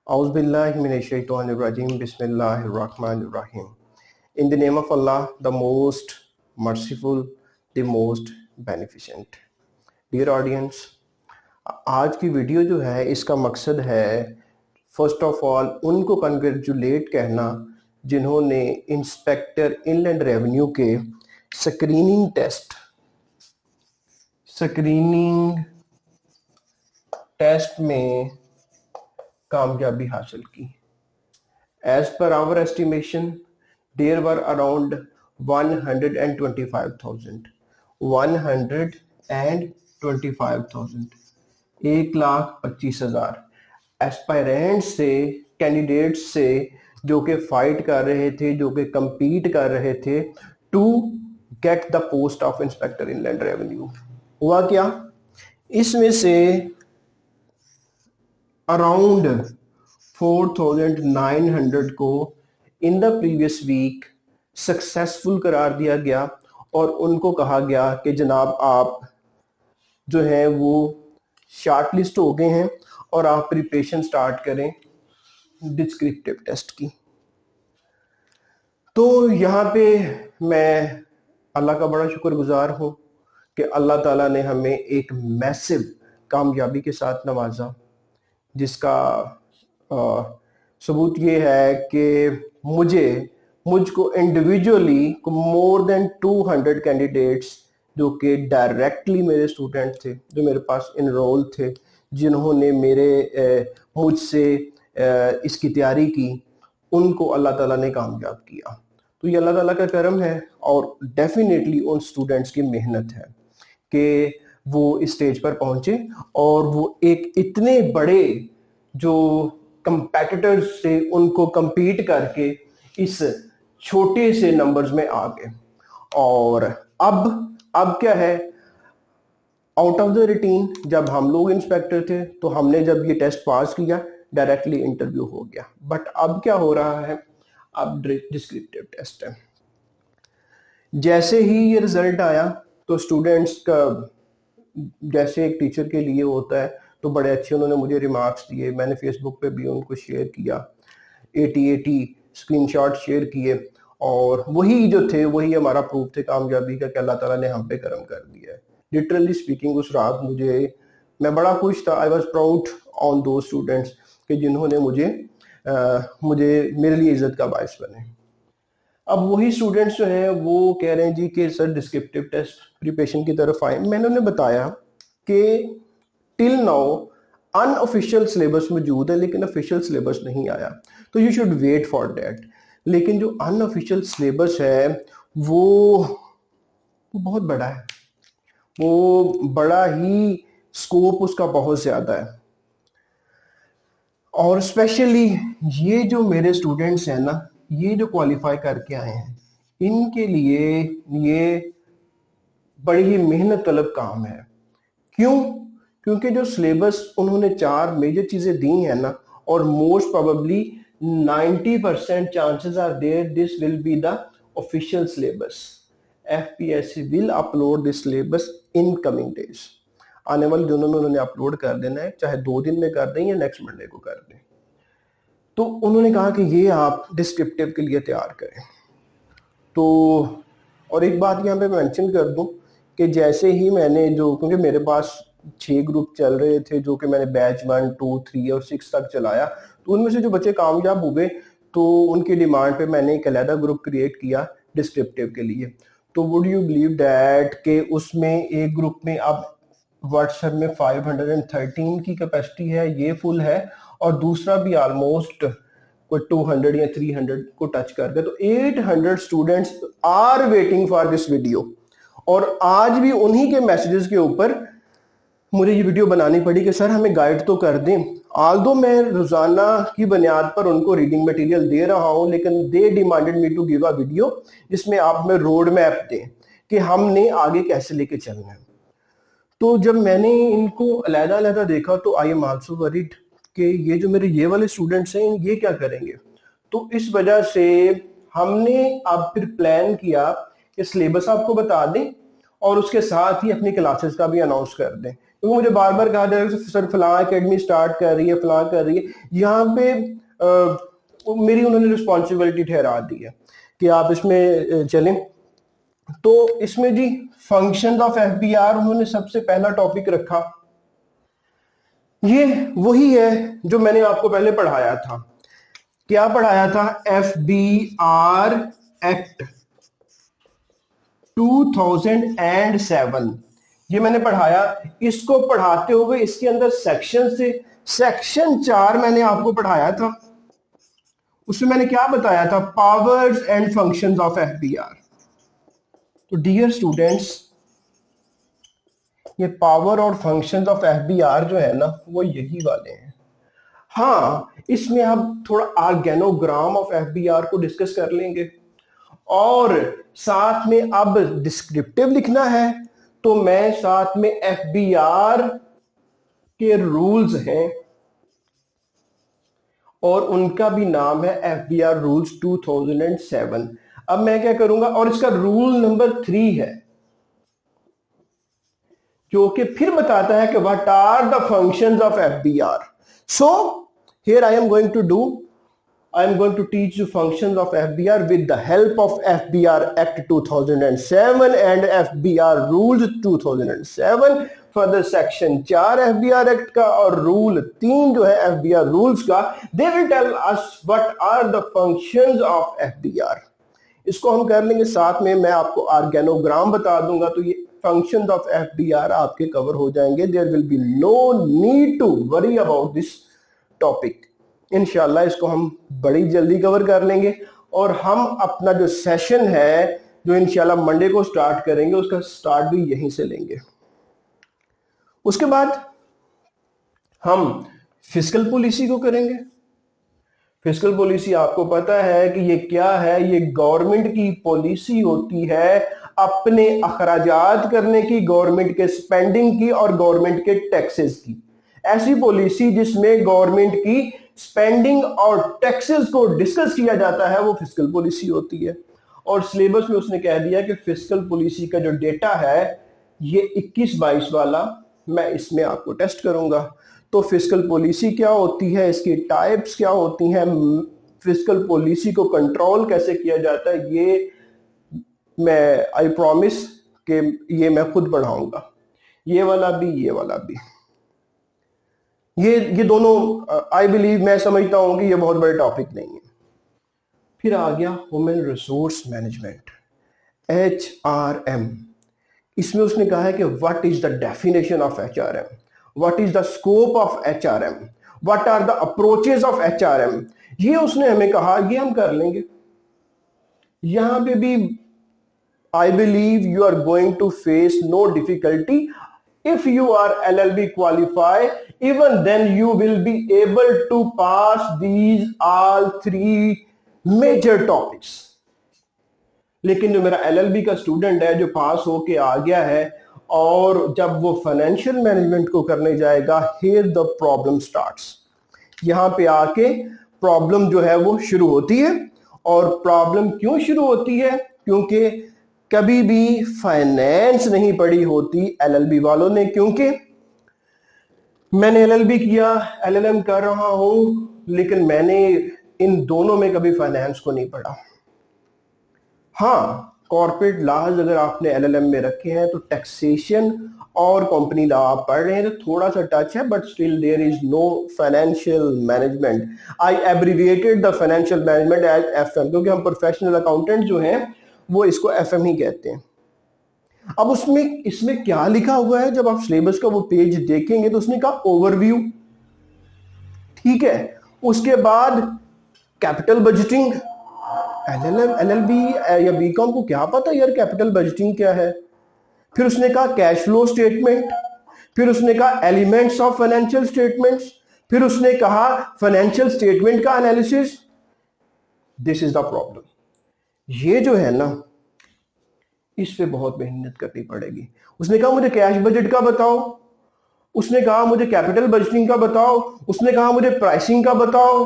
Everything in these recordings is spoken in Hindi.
Auzubillahiminash-shaytanir-rajim. Bismillahir-rahmanir-rahim. In the name of Allah, the most merciful, the most beneficent. Dear audience, आज की वीडियो जो है इसका मकसद है फर्स्ट ऑफ ऑल उनको कंग्रेचुलेट कहना जिन्होंने इंस्पेक्टर इनलैंड रेवेन्यू के स्क्रीनिंग टेस्ट में कामयाबी हासिल की। As per our estimation, there were around 125,000, 125,000 aspirants से, कैंडिडेट्स से जो कि फाइट कर रहे थे, जो कि compete कर रहे थे to get the post of inspector inland revenue. हुआ क्या, इसमें से अराउंड 4,900 को in the previous week successful करार दिया गया और उनको कहा गया कि जनाब आप जो है वो शॉर्ट लिस्ट हो गए हैं और आप प्रिपरेशन स्टार्ट करें डिस्क्रिप्टिव टेस्ट की। तो यहाँ पे मैं अल्लाह का बड़ा शुक्रगुजार हूँ कि अल्लाह ताला ने हमें एक मैसिव कामयाबी के साथ नवाजा, जिसका सबूत ये है कि मुझको इंडिविजुअली मुझ देन 200 कैंडिडेट्स जो कि डायरेक्टली मेरे स्टूडेंट थे, जो मेरे पास इनरोल थे, जिन्होंने मुझसे इसकी तैयारी की, उनको अल्लाह ताला ने कामयाब किया। तो ये अल्लाह ताला का करम है और डेफिनेटली उन स्टूडेंट्स की मेहनत है कि वो इस स्टेज पर पहुंचे और वो एक इतने बड़े जो कंपेटिटर्स से उनको compete करके इस छोटे से नंबर्स में आ गए। और अब क्या है, आउट ऑफ द रूटीन जब हम लोग इंस्पेक्टर थे तो हमने जब ये टेस्ट पास किया डायरेक्टली इंटरव्यू हो गया, बट अब क्या हो रहा है, अब डिस्क्रिप्टिव टेस्ट है। जैसे ही ये रिजल्ट आया तो स्टूडेंट्स का जैसे एक टीचर के लिए होता है तो बड़े अच्छे उन्होंने मुझे रिमार्क्स दिए, मैंने फेसबुक पे भी उनको शेयर किया, 80 स्क्रीनशॉट शेयर किए और वही जो थे वही हमारा प्रूफ थे कामयाबी का कि अल्लाह ताला ने हम पे करम कर दिया है। लिटरली स्पीकिंग उस रात मैं बड़ा खुश था, आई वॉज प्राउड ऑन दो स्टूडेंट्स कि जिन्होंने मुझे मेरे लिए इज्जत का बायस बने। अब वही स्टूडेंट्स जो हैं वो कह रहे हैं जी कि सर डिस्क्रिप्टिव टेस्ट प्रिपरेशन की तरफ आए। मैंने उन्हें बताया कि टिल नाउ अनऑफिशियल सिलेबस मौजूद है लेकिन ऑफिशियल सिलेबस नहीं आया, तो you should wait for that. लेकिन जो अनऑफिशियल सिलेबस है वो बहुत बड़ा है, वो बड़ा ही स्कोप उसका बहुत ज्यादा है। और स्पेशली ये जो मेरे स्टूडेंट्स हैं ना, ये जो क्वालिफाई करके आए हैं, इनके लिए ये बड़ी ही मेहनत तलब काम है। क्योंकि जो सिलेबस उन्होंने 4 मेजर चीजें दी हैं ना, और most probably 90% chances are there this will be the official syllabus. FPSC will upload this syllabus in coming days. आने वाले दिनों में उन्होंने अपलोड कर देना है, चाहे 2 दिन में कर दें या नेक्स्ट मंडे को कर दें। तो उन्होंने कहा कि ये आप डिस्क्रिप्टिव के लिए तैयार करें। तो और एक बात यहाँ पे मेंशन कर दूं कि जैसे ही मैंने क्योंकि मेरे पास 6 ग्रुप चल रहे थे जो कि मैंने बैच 1, 2, 3 और 6 तक चलाया, तो उनमें से जो बच्चे कामयाब हुए तो उनकी डिमांड पे मैंने एक अलग ग्रुप क्रिएट किया डिस्क्रिप्टिव के लिए। तो वुड यू बिलीव दैट कि उसमें एक ग्रुप में अब व्हाट्सएप में 513 की कैपेसिटी है, ये फुल है, और दूसरा भी ऑलमोस्ट कोई 200 या 300 को टच कर गया। तो 800 students are waiting for this video. और आज भी उन्हीं के मैसेजेस के ऊपर मुझे ये वीडियो बनानी पड़ी कि सर हमें गाइड तो कर दें। आल्दो मैं रोजाना की बुनियाद पर उनको रीडिंग मटेरियल दे रहा हूं, लेकिन they demanded me to give a video जिसमें आप हमें रोड मैप दें कि हमने आगे कैसे लेके चलना है। तो जब मैंने इनको अलग-अलग देखा तो आई एम आल्सो वरीड कि ये जो मेरे ये वाले स्टूडेंट्स हैं ये क्या करेंगे। तो इस वजह से हमने अब फिर प्लान किया कि सिलेबस आपको बता दें और उसके साथ ही अपनी क्लासेस का भी अनाउंस कर दें क्योंकि मुझे बार बार कहा जाएगा सर फलां एकेडमी स्टार्ट कर रही है, फलां कर रही है, यहाँ पे मेरी उन्होंने रिस्पॉन्सिबिलिटी ठहरा दी है कि आप इसमें चलें। तो इसमें जी फंक्शंस ऑफ एफबीआर उन्होंने सबसे पहला टॉपिक रखा, ये वही है जो मैंने आपको पहले पढ़ाया था। क्या पढ़ाया था? एफबीआर एक्ट 2007 ये मैंने पढ़ाया। इसको पढ़ाते हुए इसके अंदर सेक्शन से सेक्शन 4 मैंने आपको पढ़ाया था। उसमें मैंने क्या बताया था? Powers and functions of FBR. तो डियर स्टूडेंट्स, ये पावर और फंक्शंस ऑफ एफबीआर जो है ना वो यही वाले हैं। हाँ, इसमें हम थोड़ा ऑर्गेनोग्राम ऑफ एफबीआर को डिस्कस कर लेंगे और साथ में अब डिस्क्रिप्टिव लिखना है तो मैं साथ में एफबीआर के रूल्स हैं और उनका भी नाम है एफबीआर रूल्स 2007। अब मैं क्या करूंगा, और इसका रूल नंबर 3 है जो कि फिर बताता है कि what are the functions of FBR. So here I am going to teach you functions of FBR with the help of FBR Act 2007 and FBR Rules 2007। Further section 4 FBR act का और रूल 3 जो है FBR रूल्स का, they will tell us what are the functions of FBR। इसको हम कर लेंगे, साथ में मैं आपको ऑर्गेनोग्राम बता दूंगा तो ये फंक्शंस ऑफ FBR आपके कवर हो जाएंगे। There will be no need to worry about this topic. इंशाल्लाह इसको हम बड़ी जल्दी कवर कर लेंगे और हम अपना जो सेशन है जो इंशाल्लाह मंडे को स्टार्ट करेंगे उसका स्टार्ट भी यहीं से लेंगे। उसके बाद हम फिस्कल पॉलिसी को करेंगे। फिस्कल पॉलिसी आपको पता है कि ये क्या है? ये गवर्नमेंट की पॉलिसी होती है अपने अखराजात करने की, गवर्नमेंट के स्पेंडिंग की और गवर्नमेंट के टैक्सेस की। ऐसी पॉलिसी जिसमें गवर्नमेंट की स्पेंडिंग और टैक्सेस को डिस्कस किया जाता है वो फिस्कल पॉलिसी होती है। और सिलेबस में उसने कह दिया कि फिस्कल पॉलिसी का जो डेटा है ये 21-22 वाला मैं इसमें आपको टेस्ट करूंगा। तो फिस्कल पॉलिसी क्या होती है, इसकी टाइप्स क्या होती हैं, फिस्कल पॉलिसी को कंट्रोल कैसे किया जाता है, ये मैं आई प्रॉमिस कि ये मैं खुद पढ़ाऊंगा। ये वाला भी, ये वाला भी, ये दोनों आई बिलीव, मैं समझता हूं कि ये बहुत बड़े टॉपिक नहीं है। फिर आ गया ह्यूमन रिसोर्स मैनेजमेंट, HRM। इसमें उसने कहा है कि what is the definition of HRM, what is the scope of HRM, what are the approaches of HRM। ये उसने हमें कहा, ये हम कर लेंगे। यहां पे भी I believe you are going to face no difficulty. If you are LLB qualified, even then you will be able to pass these all 3 major topics. लेकिन जो मेरा LLB का स्टूडेंट है जो पास होके आ गया है और जब वो फाइनेंशियल मैनेजमेंट को करने जाएगा, here the problem starts। यहाँ पे आके प्रॉब्लम जो है वो शुरू होती है। और प्रॉब्लम क्यों शुरू होती है? क्योंकि कभी भी फाइनेंस नहीं पढ़ी होती LLB वालों ने। क्योंकि मैंने LLB किया, LLM कर रहा हूं, लेकिन मैंने इन दोनों में कभी फाइनेंस को नहीं पढ़ा। हाँ, कॉर्पोरेट लॉज अगर आपने LLM में रखे हैं तो टैक्सेशन और कंपनी लॉ आप पढ़ रहे हैं तो थोड़ा सा टच है, but still there is no financial management. I abbreviated the financial management as FM, क्योंकि हम प्रोफेशनल अकाउंटेंट जो हैं वो इसको FM ही कहते हैं। अब उसमें इसमें क्या लिखा हुआ है, जब आप सिलेबस का वो पेज देखेंगे तो उसने कहा ओवरव्यू, ठीक है। उसके बाद कैपिटल बजटिंग, LLM LLB या बीकॉम को क्या पता यार कैपिटल बजटिंग क्या है। फिर उसने कहा कैश फ्लो स्टेटमेंट, फिर उसने कहा एलिमेंट्स ऑफ फाइनेंशियल स्टेटमेंट्स, फिर उसने कहा फाइनेंशियल स्टेटमेंट का analysis. This is the problem. ये जो है ना इस पे बहुत मेहनत करनी पड़ेगी। उसने कहा मुझे कैश बजट का बताओ, उसने कहा मुझे कैपिटल बजटिंग का बताओ, उसने कहा मुझे प्राइसिंग का बताओ,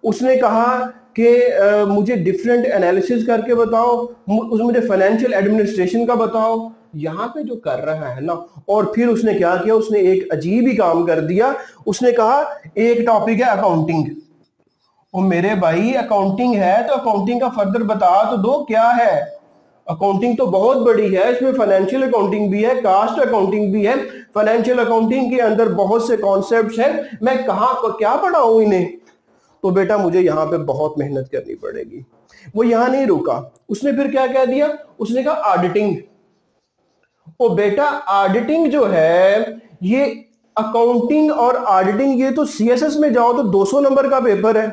उसने कहा कि मुझे डिफरेंट एनालिसिस करके बताओ, मुझे फाइनेंशियल एडमिनिस्ट्रेशन का बताओ। यहाँ पे जो कर रहा है ना, और फिर उसने क्या किया, उसने एक अजीब ही काम कर दिया। उसने कहा एक टॉपिक है अकाउंटिंग। वो मेरे भाई अकाउंटिंग है तो अकाउंटिंग का फर्दर बता तो दो क्या है। अकाउंटिंग तो बहुत बड़ी है, इसमें फाइनेंशियल अकाउंटिंग भी है, कास्ट अकाउंटिंग भी है। फाइनेंशियल अकाउंटिंग के अंदर बहुत से कॉन्सेप्ट्स हैं, मैं कहाँ क्या पढ़ाऊं इन्हें। तो बेटा मुझे यहाँ पे बहुत मेहनत करनी पड़ेगी। वो यहाँ नहीं रुका, उसने फिर क्या कह दिया, उसने कहा ऑडिटिंग। ओ बेटा ऑडिटिंग जो है ये, अकाउंटिंग और ऑडिटिंग ये तो सीएसएस में जाओ तो 200 नंबर का पेपर है,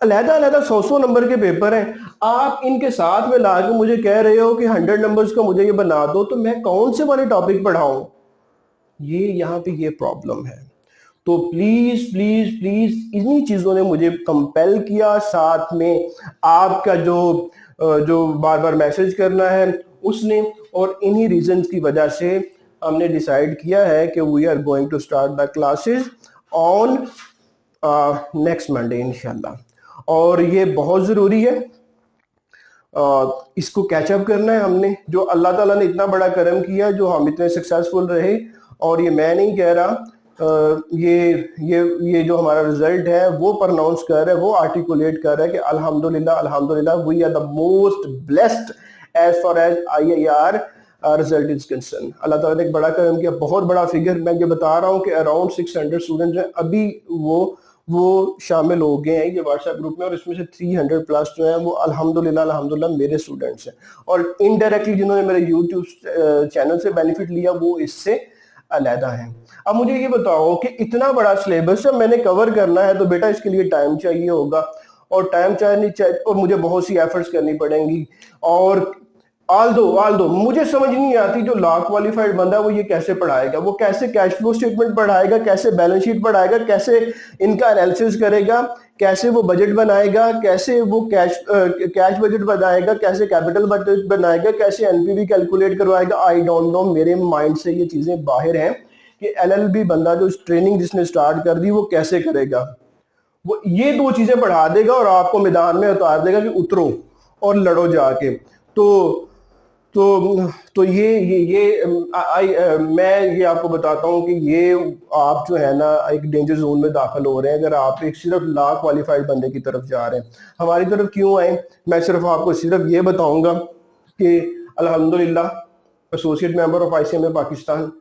अलहदा अलहदा 100 नंबर के पेपर हैं। आप इनके साथ में लाके मुझे कह रहे हो कि 100 नंबर्स का मुझे ये बना दो, तो मैं कौन से वाले टॉपिक पढ़ाऊं। ये यहाँ पे ये प्रॉब्लम है। तो प्लीज प्लीज प्लीज इन्हीं चीजों ने मुझे कंपेल किया, साथ में आपका जो बार बार मैसेज करना है उसने, और इन्हीं रीजंस की वजह से हमने डिसाइड किया है कि we are going to start the classes on next Monday इंशाल्लाह। और ये बहुत ज़रूरी है, इसको कैचअप करना है हमने। जो अल्लाह ताला ने इतना बड़ा करम किया, जो हम इतने सक्सेसफुल रहे, और ये मैं नहीं कह रहा, ये जो हमारा रिजल्ट है वो प्रनाउंस कर रहा है, वो आर्टिकुलेट कर रहा है कि अल्हम्दुलिल्लाह अल्हम्दुलिल्लाह we are the most blessed as far as IIR result is concern. Allah ताला ने एक बड़ा करम किया, बहुत बड़ा फिगर। मैं ये बता रहा हूँ कि अराउंड 600 स्टूडेंट्स हैं अभी वो शामिल हो गए हैं ये व्हाट्सएप ग्रुप में, और इसमें से 300 प्लस जो है वो अल्हम्दुलिल्लाह अल्हम्दुलिल्लाह मेरे स्टूडेंट्स हैं। और इनडायरेक्टली जिन्होंने मेरे यूट्यूब चैनल से बेनिफिट लिया वो इससे अलहदा है। अब मुझे ये बताओ कि इतना बड़ा सिलेबस जब मैंने कवर करना है तो बेटा इसके लिए टाइम चाहिए होगा, और टाइम चाहिए, और मुझे बहुत सी एफर्ट्स करनी पड़ेंगी। और आल दो मुझे समझ नहीं आती, जो लॉ क्वालिफाइड बंदा है वो ये कैसे पढ़ाएगा, वो कैसे कैश फ्लो स्टेटमेंट पढ़ाएगा, कैसे बैलेंस शीट पढ़ाएगा, कैसे इनका एनालिसिस करेगा, कैसे वो बजट बनाएगा, कैसे वो कैश बजट बनाएगा, कैसे कैपिटल बजट बनाएगा, कैसे एनपीवी कैलकुलेट करवाएगा। आई डोंट नो, मेरे माइंड से ये चीजें बाहर हैं कि एलएलबी बंदा जो ट्रेनिंग जिसने स्टार्ट कर दी वो कैसे करेगा। वो ये दो चीजें पढ़ा देगा और आपको मैदान में उतार देगा कि उतरो और लड़ो जाके। तो तो मैं ये आपको बताता हूँ कि ये आप जो है ना एक डेंजर जोन में दाखिल हो रहे हैं, अगर आप एक सिर्फ लॉ क्वालिफाइड बंदे की तरफ जा रहे हैं। हमारी तरफ क्यों आए, मैं सिर्फ आपको सिर्फ ये बताऊंगा कि अल्हम्दुलिल्लाह associate member of ICMA Pakistan,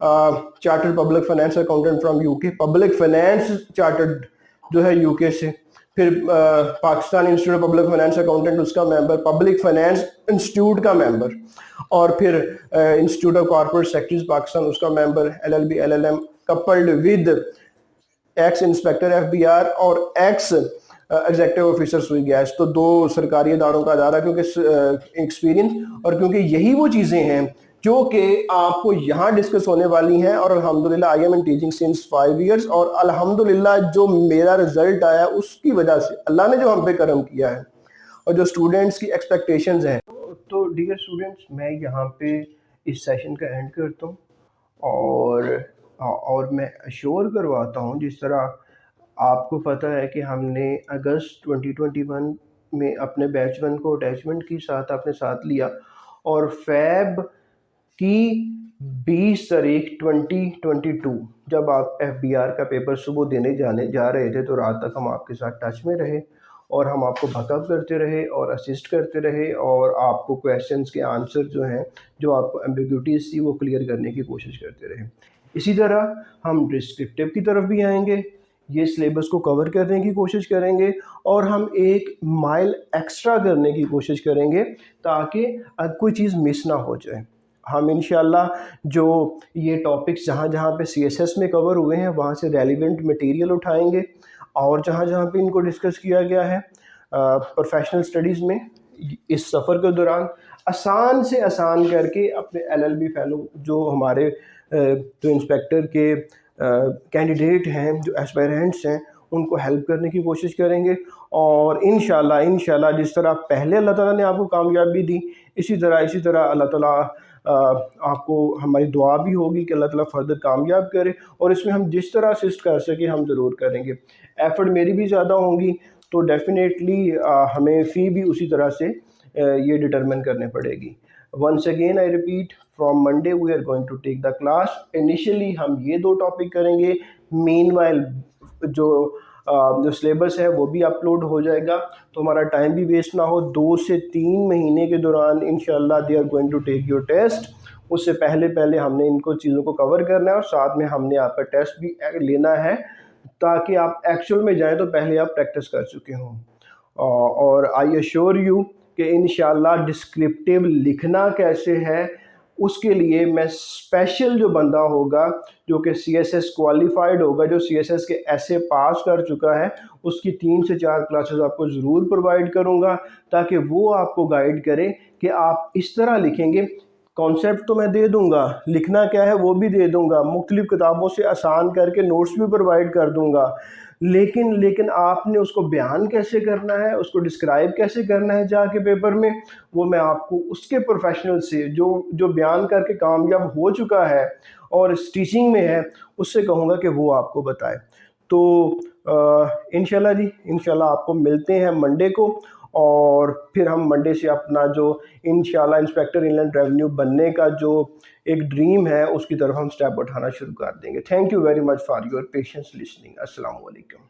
chartered public finance accountant from UK, public finance chartered जो है यूके से, फिर Pakistan institute of public finance accountant उसका मेंबर, पब्लिक फाइनेंस इंस्टीट्यूट का मेंबर, और फिर institute of corporate secretaries Pakistan उसका member, LLB LLM coupled with ex inspector FBR और ex executive officer Sui gas. तो दो सरकारी इदारों का अदारा, क्योंकि एक्सपीरियंस, और क्योंकि यही वो चीजें हैं जो कि आपको यहाँ डिस्कस होने वाली हैं। और अल्हम्दुलिल्लाह I am in teaching since 5 years, और अल्हम्दुलिल्लाह जो मेरा रिजल्ट आया उसकी वजह से अल्लाह ने जो हम पे करम किया है और जो स्टूडेंट्स की एक्सपेक्टेशंस हैं। तो डियर स्टूडेंट्स, मैं यहाँ पे इस सेशन का एंड करता हूँ, और मैं अश्योर करवाता हूँ, जिस तरह आपको पता है कि हमने अगस्त 2021 में अपने बैच 1 को अटैचमेंट की साथ अपने साथ लिया, और फैब की 20 तारीख 2022 जब आप FBR का पेपर सुबह देने जाने जा रहे थे तो रात तक हम आपके साथ टच में रहे, और हम आपको बैकअप करते रहे और असिस्ट करते रहे, और आपको क्वेश्चंस के आंसर जो हैं, जो आपको एम्बिग्यूटीज थी वो क्लियर करने की कोशिश करते रहे। इसी तरह हम डिस्क्रिप्टिव की तरफ भी आएंगे, ये सिलेबस को कवर करने की कोशिश करेंगे, और हम एक माइल एक्स्ट्रा करने की कोशिश करेंगे ताकि कोई चीज़ मिस ना हो जाए। हम इंशाल्लाह जो ये टॉपिक्स जहाँ जहाँ पे CSS में कवर हुए हैं वहाँ से रेलिवेंट मटेरियल उठाएंगे, और जहाँ जहाँ पे इनको डिस्कस किया गया है प्रोफेशनल स्टडीज़ में, इस सफ़र के दौरान आसान से आसान करके अपने LLB फेलो जो हमारे जो इंस्पेक्टर के कैंडिडेट हैं, जो एस्पायरेंट्स हैं, उनको हेल्प करने की कोशिश करेंगे। और इंशाल्लाह जिस तरह पहले अल्लाह ताला ने आपको कामयाबी दी, इसी तरह अल्लाह ताला आपको, हमारी दुआ भी होगी कि अल्लाह ताला फर्दर कामयाब करे, और इसमें हम जिस तरह असिस्ट कर सके हम ज़रूर करेंगे। एफ़र्ट मेरी भी ज़्यादा होंगी तो डेफिनेटली हमें फ़ी भी उसी तरह से ये डिटरमिन करने पड़ेगी। Once again I repeat, from Monday we are going to take the class. Initially हम ये 2 टॉपिक करेंगे, मीनवाइल जो सिलेबस है वो भी अपलोड हो जाएगा, तो हमारा टाइम भी वेस्ट ना हो। 2 से 3 महीने के दौरान इंशाल्लाह they are going to take your test. उससे पहले पहले हमने इनको चीज़ों को कवर करना है और साथ में हमने आपका टेस्ट भी लेना है, ताकि आप एक्चुअल में जाएं तो पहले आप प्रैक्टिस कर चुके हों। और आई अश्योर यू कि इंशाल्लाह डिस्क्रिप्टिव लिखना कैसे है उसके लिए मैं स्पेशल जो बंदा होगा जो कि CSS क्वालिफाइड होगा, जो CSS के ऐसे पास कर चुका है, उसकी 3 से 4 क्लासेस आपको ज़रूर प्रोवाइड करूँगा, ताकि वो आपको गाइड करे कि आप इस तरह लिखेंगे। कॉन्सेप्ट तो मैं दे दूंगा, लिखना क्या है वो भी दे दूंगा, मुख्तलिफ किताबों से आसान करके नोट्स भी प्रोवाइड कर दूंगा, लेकिन आपने उसको बयान कैसे करना है, उसको डिस्क्राइब कैसे करना है जाके पेपर में, वो मैं आपको उसके प्रोफेशनल से जो जो बयान करके कामयाब हो चुका है और टीचिंग में है, उससे कहूँगा कि वो आपको बताए। तो इंशाल्लाह जी, इंशाल्लाह आपको मिलते हैं मंडे को, और फिर हम मंडे से अपना जो इंशाल्लाह इंस्पेक्टर इनलैंड रेवेन्यू बनने का जो एक ड्रीम है उसकी तरफ हम स्टेप उठाना शुरू कर देंगे। Thank you very much for your patience listening. अस्सलाम वालेकुम।